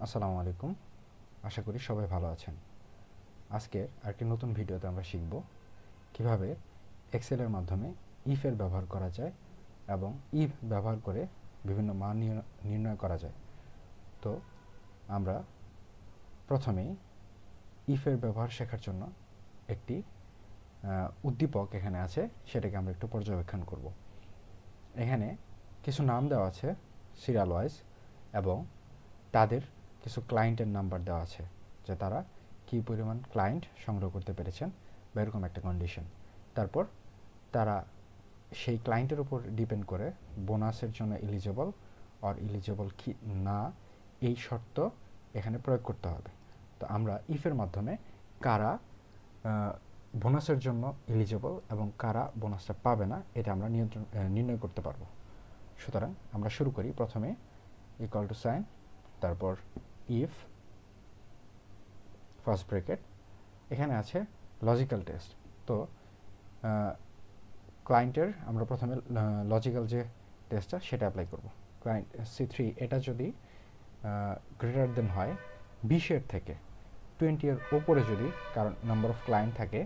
আসসালামু আলাইকুম। আশা করি সবাই ভালো আছেন। আজকে আরেকটি নতুন ভিডিওতে আমরা শিখব কিভাবে এক্সেলের মাধ্যমে ইফের ব্যবহার করা যায় এবং ইফ ব্যবহার করে বিভিন্ন মান নির্ণয় করা যায়। তো আমরা প্রথমেই ইফের ব্যবহার শেখার জন্য একটি উদ্দীপক এখানে আছে, সেটাকে আমরা একটু পর্যবেক্ষণ করব। এখানে কিছু নাম দেওয়া আছে সিরিয়াল ওয়াইজ এবং তাদের কিছু ক্লায়েন্টের নাম্বার দেওয়া আছে যে তারা কী পরিমাণ ক্লায়েন্ট সংগ্রহ করতে পেরেছেন বা এরকম একটা কন্ডিশন। তারপর তারা সেই ক্লায়েন্টের উপর ডিপেন্ড করে বোনাসের জন্য এলিজেবল আর এলিজেবল কি না এই শর্ত এখানে প্রয়োগ করতে হবে। তো আমরা ইফের মাধ্যমে কারা বোনাসের জন্য এলিজেবল এবং কারা বোনাসটা পাবে না এটা আমরা নির্ণয় করতে পারবো। সুতরাং আমরা শুরু করি। প্রথমে ইকুয়াল টু সাইন, তারপর ইফ ফার্স্ট ব্র্যাকেট, এখানে আছে লজিক্যাল টেস্ট। তো ক্লায়েন্টের আমরা প্রথমে লজিক্যাল যে টেস্টটা সেটা অ্যাপ্লাই করব। ক্লায়েন্ট C3 এটা যদি গ্রেটার দেন হয় 20-এর থেকে 20-এর ওপরে যদি কারণ নাম্বার অফ ক্লায়েন্ট থাকে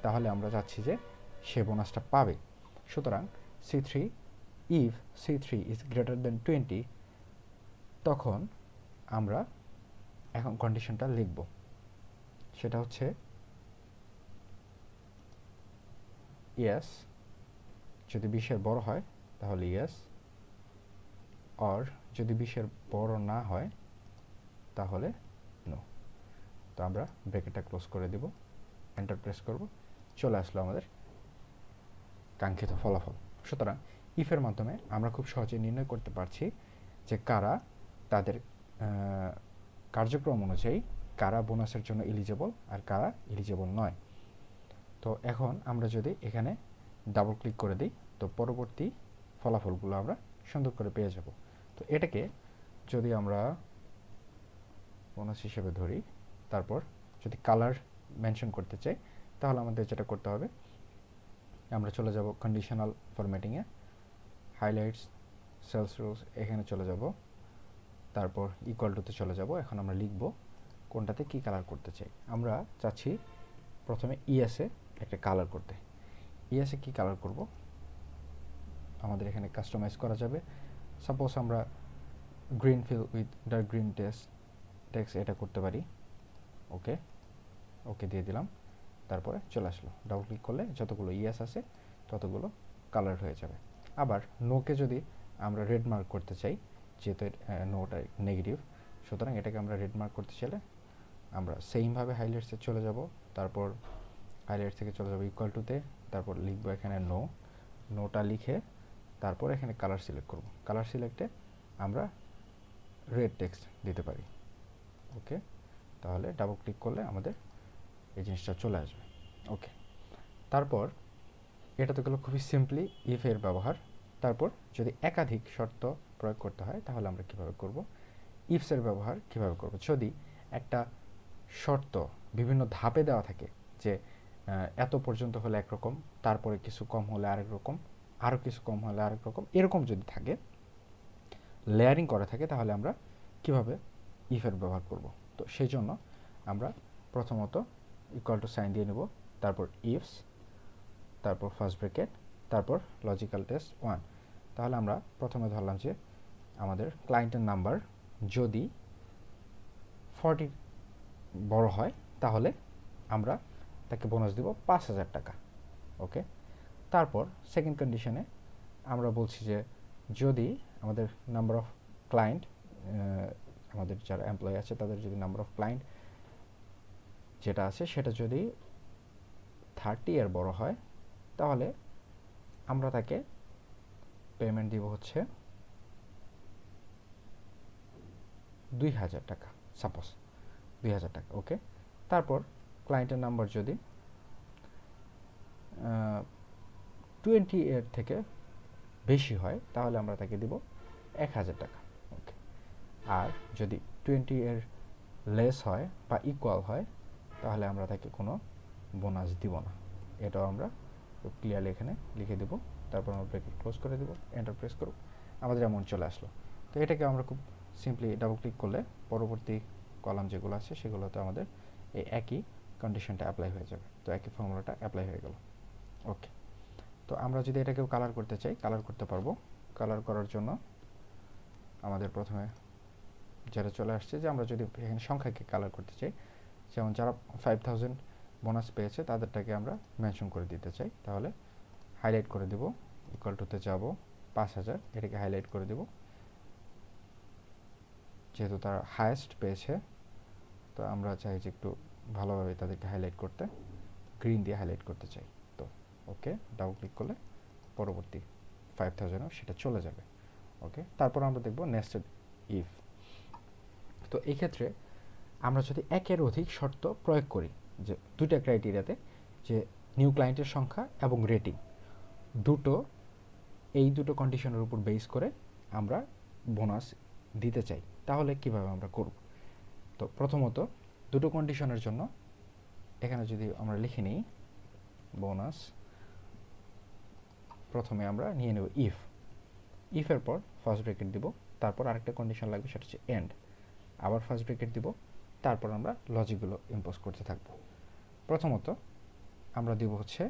তাহলে আমরা চাচ্ছি যে সে বোনাসটা পাবে। সুতরাং C3 if C3 is greater than 20 তখন আমরা এখন কন্ডিশনটা লিখব, সেটা হচ্ছে ইয়েস, যদি 20-এর বড় হয় তাহলে ইয়েস, আর যদি 20-এর বড় না হয় তাহলে নো। তো আমরা ব্র্যাকেটটা ক্লোজ করে দেব, এন্টার প্রেস করব, চলে আসলো আমাদের কাঙ্ক্ষিত ফলাফল। সুতরাং ইফের মাধ্যমে আমরা খুব সহজে নির্ণয় করতে পারছি যে কারা তাদের কার্যক্রম অনুযায়ী কারা বোনাসের জন্য এলিজেবল আর কারা এলিজেবল নয়। তো এখন আমরা যদি এখানে ডাবল ক্লিক করে দিই তো পরবর্তী ফলাফলগুলো আমরা সুন্দর করে পেয়ে যাব। তো এটাকে যদি আমরা বোনাস হিসেবে ধরি, তারপর যদি কালার মেনশন করতে চাই তাহলে আমাদের যেটা করতে হবে, আমরা চলে যাব কন্ডিশনাল ফরম্যাটিংয়ে, হাইলাইটস, সেলস রুলস, এখানে চলে যাব, তারপর ইকুয়াল টুতে চলে যাব। এখন আমরা লিখব কোনটাতে কি কালার করতে চাই। আমরা চাচ্ছি প্রথমে ইএসএ একটা কালার করতে। ইএসএ কি কালার করব আমাদের এখানে কাস্টমাইজ করা যাবে। সাপোজ আমরা green fill with dark green text এটা করতে পারি। ওকে, ওকে দিয়ে দিলাম, তারপরে চলে আসলো। ডাবল ক্লিক করলে যতগুলো ইএস আছে ততগুলো কালার হয়ে যাবে। আবার নোকে যদি আমরা রেড মার্ক করতে চাই, যেহেতু নোটা নেগেটিভ, সুতরাং এটাকে আমরা রেড মার্ক করতে চাইলে আমরা সেইমভাবে হাইলাইটসে চলে যাব, তারপর হাইলাইটস থেকে চলে যাব ইকুয়াল টুতে, তারপর লিখবো এখানে নোটা লিখে তারপর এখানে কালার সিলেক্ট করব। কালার সিলেক্টে আমরা রেড টেক্সট দিতে পারি। ওকে, তাহলে ডাবল ক্লিক করলে আমাদের এই জিনিসটা চলে আসবে। ওকে, তারপর এটা তো গেলো খুবই সিম্পলি ইফের ব্যবহার। তারপর যদি একাধিক শর্ত প্রয়োগ করতে হয় তাহলে আমরা কিভাবে করব, ইফসের ব্যবহার কিভাবে করব। যদি একটা শর্ত বিভিন্ন ধাপে দেওয়া থাকে যে এত পর্যন্ত হলে একরকম, তারপরে কিছু কম হলে আরেক রকম, আরও কিছু কম হলে আরেক রকম, এরকম যদি থাকে, লেয়ারিং করা থাকে, তাহলে আমরা কিভাবে ইফের ব্যবহার করব। তো সেই জন্য আমরা প্রথমত ইকুয়াল টু সাইন দিয়ে নেব, তারপর ইফস, তারপর ফার্স্ট ব্র্যাকেট, তারপর লজিক্যাল টেস্ট 1। তাহলে আমরা প্রথমে ধরলাম যে আমাদের ক্লায়েন্টের নাম্বার যদি 40 বড় হয় তাহলে আমরা তাকে বোনাস দিব 5,000 টাকা। ওকে, তারপর সেকেন্ড কন্ডিশনে আমরা বলছি যে যদি আমাদের নাম্বার অফ ক্লায়েন্ট, আমাদের যারা এমপ্লয়ি আছে তাদের যদি নাম্বার অফ ক্লায়েন্ট যেটা আছে সেটা যদি 30 এর বড় হয় তাহলে আমরা তাকে পেমেন্ট দিব হচ্ছে 2,000 টাকা, সাপোজ 2,000 টাকা। ওকে, তারপর ক্লায়েন্টের নাম্বার যদি 20 এর থেকে বেশি হয় তাহলে আমরা তাকে দিব 1,000 টাকা। ওকে, আর যদি 20 এর লেস হয় বা ইকুয়াল হয় তাহলে আমরা তাকে কোনো বোনাস দিব না। এটাও আমরা ক্লিয়ারলি এখানে লিখে দেব, তারপর আমরা ব্র্যাকেট ক্লোজ করে দেব, এন্টার প্রেস করব, আমাদের অ্যামাউন্ট চলে আসলো। তো এটাকে আমরা খুব সিম্পলি ডাবল ক্লিক করলে পরবর্তী কলাম যেগুলো আছে সেগুলোতে আমাদের এই একই কন্ডিশনটা অ্যাপ্লাই হয়ে যাবে। তো একই ফর্মুলাটা অ্যাপ্লাই হয়ে গেল। ওকে, তো আমরা যদি এটাকেও কালার করতে চাই কালার করতে পারবো। কালার করার জন্য আমাদের প্রথমে যেটা চলে আসছে যে আমরা যদি এখানে সংখ্যাকে কালার করতে চাই, যেমন যারা 5000 বোনাস পেয়েছে তাদেরটাকে আমরা মেনশন করে দিতে চাই, তাহলে হাইলাইট করে দেব, ইকুয়াল টুতে যাব 5000, এটাকে হাইলাইট করে দেব, যেহেতু তারা হায়েস্ট পেয়েছে তো আমরা চাই যে একটু ভালোভাবে তাদেরকে হাইলাইট করতে, গ্রিন দিয়ে হাইলাইট করতে চাই। তো ওকে, ডাবল ক্লিক করলে পরবর্তী 5000ও সেটা চলে যাবে। ওকে, তারপর আমরা দেখব নেস্টেড ইফ। তো এই ক্ষেত্রে আমরা যদি একের অধিক শর্ত প্রয়োগ করি, যে দুইটা ক্রাইটেরিয়াতে, যে নিউ ক্লায়েন্টের সংখ্যা এবং রেটিং এই দুটো কন্ডিশনের উপর বেস করে আমরা বোনাস দিতে চাই, তাহলে কিভাবে আমরা করব? তো প্রথমত দুটো কন্ডিশনের জন্য এখানে যদি আমরা লিখে নিই বোনাস, প্রথমে আমরা নিয়ে নেব ইফের পর ফার্স্ট ব্র্যাকেট দিব, তারপর আরেকটা কন্ডিশন লাগবে সেটা হচ্ছে এন্ড, আবার ফার্স্ট ব্র্যাকেট দিব, তারপর আমরা লজিকগুলো ইম্পোজ করতে থাকব। প্রথমত আমরা দিব হচ্ছে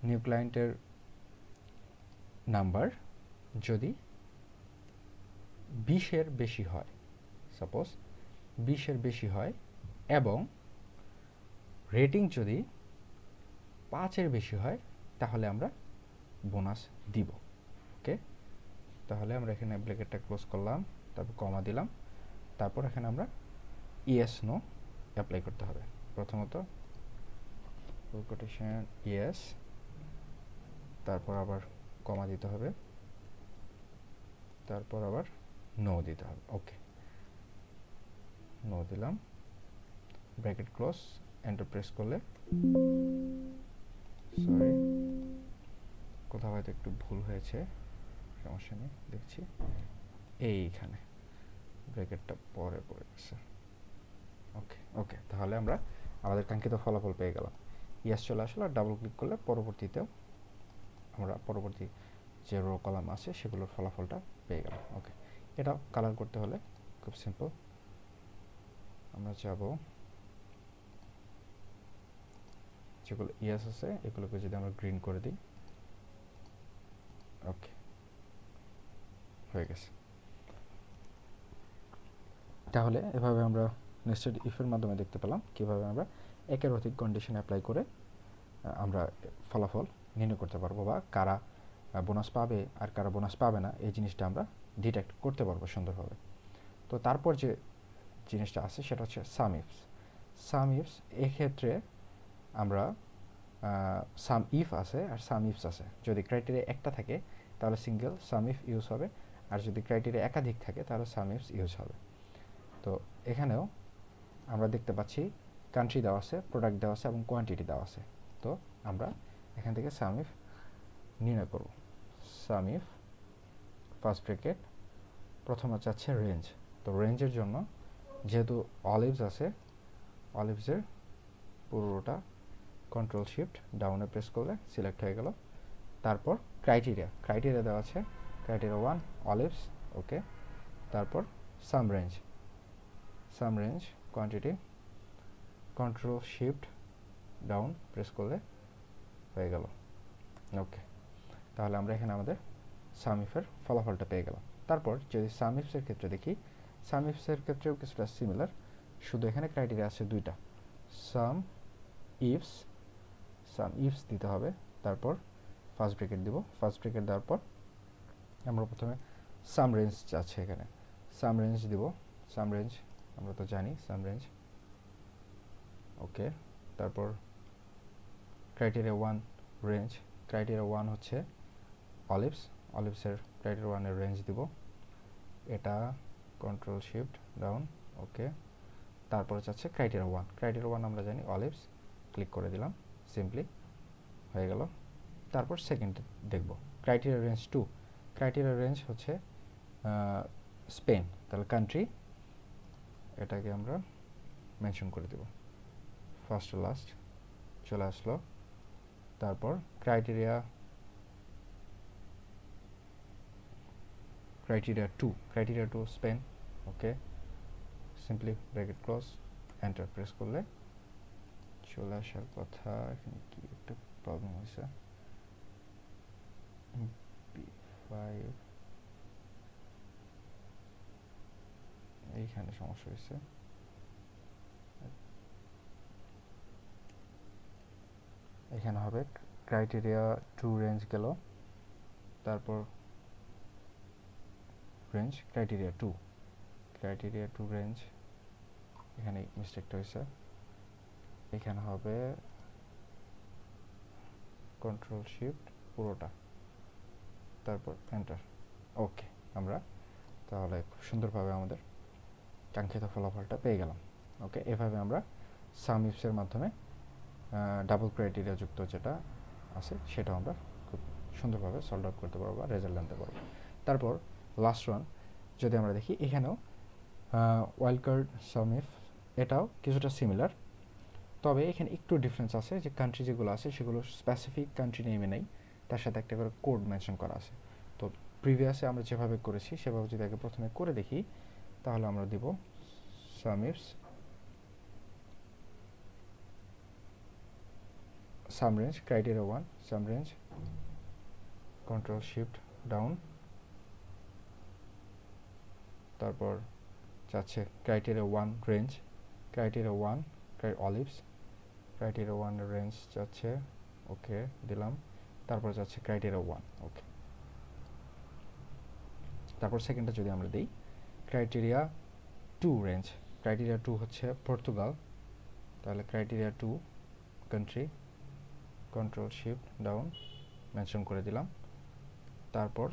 নিউ ক্লায়েন্টের নাম্বার যদি 20-এর বেশি হয়, সাপোজ 20-এর বেশি হয়, এবং রেটিং যদি 5-এর বেশি হয়, তাহলে আমরা বোনাস দিব। ওকে, তাহলে আমরা এখানে ব্র্যাকেটটা ক্লোজ করলাম, তারপর কমা দিলাম, তারপর এখানে আমরা ইয়েস নো অ্যাপ্লাই করতে হবে। প্রথমত কোটেশন ইয়েস, তারপর আবার কমা দিতে হবে, তারপর আবার নো দিতে হবে। ওকে, নো দিলাম, ব্র্যাকেট ক্লোজ, এন্টার প্রেস করলে, সরি কোথাও হয়তো একটু ভুল হয়েছে, সমস্যা নেই, দেখছি এইখানে ব্র্যাকেটটা পরে পড়ে গেছে। ওকে, তাহলে আমরা আমাদের কাঙ্ক্ষিত ফলাফল পেয়ে গেলাম, ইয়েস চলে আসলো। আর ডাবল ক্লিক করলে পরবর্তীতেও আমরা পরবর্তী যে রো কলাম আছে সেগুলোর ফলাফলটা পেয়ে গেলাম। ওকে, এটা কালার করতে হলে খুব সিম্পল, আমরা যাব যেগুলো ইয়েস আছে এগুলোকে যদি আমরা গ্রিন করে দিই, ওকে হয়ে গেছে। তাহলে এভাবে আমরা নেস্টেড ইফের মাধ্যমে দেখতে পেলাম কিভাবে আমরা একের অধিক কন্ডিশন অ্যাপ্লাই করে আমরা ফলাফল নির্ণয় করতে পারবো, বা কারা বোনাস পাবে আর কারা বোনাস পাবে না এই জিনিসটা আমরা ডিটেক্ট করতে পারবো সুন্দরভাবে। তো তারপর যে জিনিসটা আছে সেটা হচ্ছে সাম ইফস। এক্ষেত্রে আমরা সাম ইফ আছে আর সাম ইফস আছে। যদি ক্রাইটেরিয়া একটা থাকে তাহলে সিঙ্গেল সাম ইফ ইউজ হবে, আর যদি ক্রাইটেরিয়া একাধিক থাকে তাহলে সাম ইফস ইউজ হবে। তো এখানেও আমরা দেখতে পাচ্ছি কান্ট্রি দেওয়া আছে, প্রোডাক্ট দেওয়া আছে এবং কোয়ান্টিটি দেওয়া আছে। তো আমরা এখান থেকে সাম ইফ নির্ণয় করব। সাম ইফ ফার্স্ট ব্র্যাকেট, প্রথমে চাচ্ছে রেঞ্জ। তো রেঞ্জের জন্য যেহেতু অলিভস আছে, অলিভসের পুরোটা কন্ট্রোল শিফট ডাউনে প্রেস করলে সিলেক্ট হয়ে গেল। তারপর ক্রাইটেরিয়া দেওয়া আছে, ক্রাইটেরিয়া 1 অলিভস, ওকে। তারপর সাম range quantity, control shift down press করলে হয়ে গেল। ওকে, তাহলে আমরা এখানে আমাদের সাম ইফের ফলাফলটা পেয়ে গেলাম। তারপর যদি সাম ইফসের ক্ষেত্রে দেখি, সাম ইফসের ক্ষেত্রেও কিছুটা সিমিলার, শুধু এখানে ক্রাইটেরিয়া আছে দুইটা, সাম ইফস দিতে হবে, তারপর ফার্স্ট ব্র্যাকেট দিব। ফার্স্ট ব্র্যাকেট দেওয়ার পর আমরা প্রথমে সাম রেঞ্জ আছে, এখানে সাম রেঞ্জ দিব। সাম রেঞ্জ আমরা তো জানি সাম রেঞ্জ, ওকে। তারপর ক্রাইটেরিয়া 1 রেঞ্জ, ক্রাইটেরিয়া 1 হচ্ছে অলিভসের ক্রাইটেরিয়া 1 এর রেঞ্জ দিব, এটা কন্ট্রোল শিফট ডাউন, ওকে। তারপরে চাচ্ছে ক্রাইটেরিয়া 1 আমরা জানি অলিভস, ক্লিক করে দিলাম, সিম্পলি হয়ে গেল। তারপর সেকেন্ড দেখব ক্রাইটেরিয়া রেঞ্জ 2, ক্রাইটেরিয়া রেঞ্জ হচ্ছে স্পেন, তাহলে কান্ট্রি এটাকে আমরা মেনশন করে দেব, ফার্স্ট টু লাস্ট চলে আসলো। তারপর criteria criteria 2 Spain, okay, simply bracket close, enter press করলে চলে আসার কথা। এখানে কি একটা প্রবলেম হয়েছে, B5 এইখানে সমস্যা হয়েছে। এখানে হবে ক্রাইটেরিয়া 2 রেঞ্জ গেল, তারপর রেঞ্জ ক্রাইটেরিয়া 2 রেঞ্জ, এখানে মিস্টেকটা হয়েছে। এখানে হবে কন্ট্রোল শিফট পুরোটা, তারপর এন্টার, ওকে। আমরা তাহলে খুব সুন্দরভাবে আমাদের কাঙ্ক্ষিত ফলাফলটা পেয়ে গেলাম। ওকে, এভাবে আমরা সাম ইফসের মাধ্যমে ডাবল ক্রাইটেরিয়া যুক্ত যেটা আছে সেটাও আমরা খুব সুন্দরভাবে সলভ আউট করতে পারবো বা রেজাল্ট আনতে পারবো। তারপর লাস্ট ওয়ান যদি আমরা দেখি, এখানেও ওয়াইল্ড কার্ড সাম ইফ, এটাও কিছুটা সিমিলার, তবে এখানে একটু ডিফারেন্স আছে যে কান্ট্রি যেগুলো আছে সেগুলো স্পেসিফিক কান্ট্রি নেমে নেই, তার সাথে একটা করে কোড মেনশন করা আছে। তো প্রিভিয়াসে আমরা যেভাবে করেছি সেভাবে যদি আগে প্রথমে করে দেখি, তাহলে আমরা দিব sum ifs sum range criteria 1 sum range, control shift down, তারপর যাচ্ছে criteria 1 range, criteria 1 olives, criteria 1 range যাচ্ছে, ওকে দিলাম, তারপর যাচ্ছে ক্রাইটেরিয়া 1, ওকে। তারপর সেকেন্ডটা যদি আমরা দিই ক্রাইটেরিয়া 2 রেঞ্জ, ক্রাইটেরিয়া 2 হচ্ছে পর্তুগাল, তাহলে criteria 2 country, control shift down mention করে দিলাম, তারপর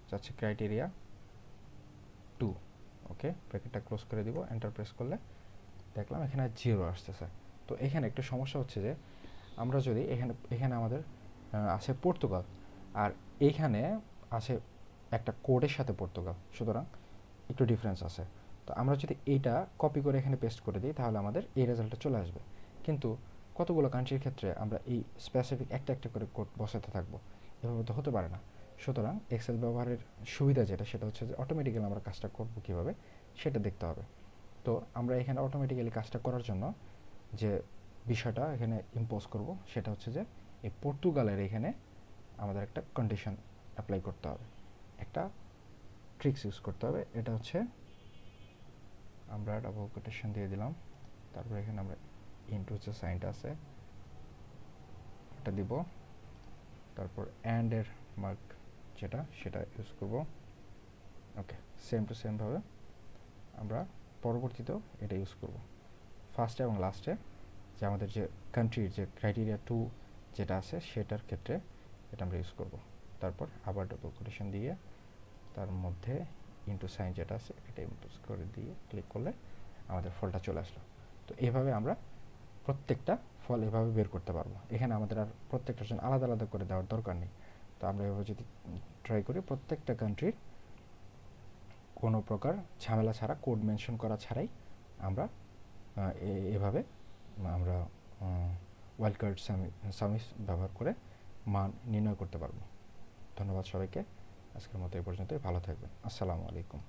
যাচ্ছে ক্রাইটেরিয়া 2, ওকে, ব্র্যাকেটটা ক্লোজ করে দিব, এন্টার প্রেস করলে দেখলাম এখানে 0 আসতেছে। তো এখানে একটু সমস্যা হচ্ছে যে আমরা যদি এখানে আমাদের আছে পর্তুগাল, আর এইখানে আছে একটা কোডের সাথে পর্তুগাল, সুতরাং একটু ডিফারেন্স আছে। তো আমরা যদি এইটা কপি করে এখানে পেস্ট করে দিই তাহলে আমাদের এই রেজাল্টটা চলে আসবে, কিন্তু কতগুলো কান্ট্রির ক্ষেত্রে আমরা এই স্পেসিফিক একটা একটা করে কোড বসাতে থাকবো, এভাবে তো হতে পারে না। সুতরাং এক্সেল ব্যবহারের সুবিধা যেটা সেটা হচ্ছে যে অটোমেটিক্যালি আমরা কাজটা করব কীভাবে সেটা দেখতে হবে। তো আমরা এখানে অটোমেটিক্যালি কাজটা করার জন্য যে বিষয়টা এখানে ইম্পোজ করব সেটা হচ্ছে যে এই পর্তুগালের এখানে আমাদের একটা কন্ডিশন অ্যাপ্লাই করতে হবে, একটা ট্রিক্স ইউজ করতে হবে। এটা হচ্ছে আমরা ডাবল কোটেশন দিয়ে দিলাম, তারপর এখানে আমরা ইনটু যে সাইনটা আছে এটা দিব, তারপর অ্যান্ড এর মার্ক যেটা সেটা ইউজ করব, ওকে। সেম টু সেম ভাবে আমরা পরবর্তীতেও এটা ইউজ করব, ফার্স্টে এবং লাস্টে যে আমাদের যে কান্ট্রির যে ক্রাইটেরিয়া 2 যেটা আছে সেটার ক্ষেত্রে এটা আমরা ইউজ করব। তারপর আবার ডাবল কোটেশন দিয়ে তার মধ্যে ইনটু সাইন যেটা আছে এটা ইম্পোজ করে দিয়ে ক্লিক করলে আমাদের ফলটা চলে আসলো। তো এইভাবে আমরা প্রত্যেকটা ফল এভাবে বের করতে পারবো, এখানে আমাদের আর প্রত্যেকটার জন্য আলাদা আলাদা করে দেওয়ার দরকার নেই। তো আমরা এভাবে যদি ট্রাই করি প্রত্যেকটা কান্ট্রির কোনো প্রকার ঝামেলা ছাড়া, কোড মেনশন করা ছাড়াই আমরা এভাবে আমরা ওয়াইল্ড কার্ড সামিস ব্যবহার করে মান নির্ণয় করতে পারবো। ধন্যবাদ সবাইকে, আজকের মতো এই পর্যন্তই, ভালো থাকবেন, আসসালামু আলাইকুম।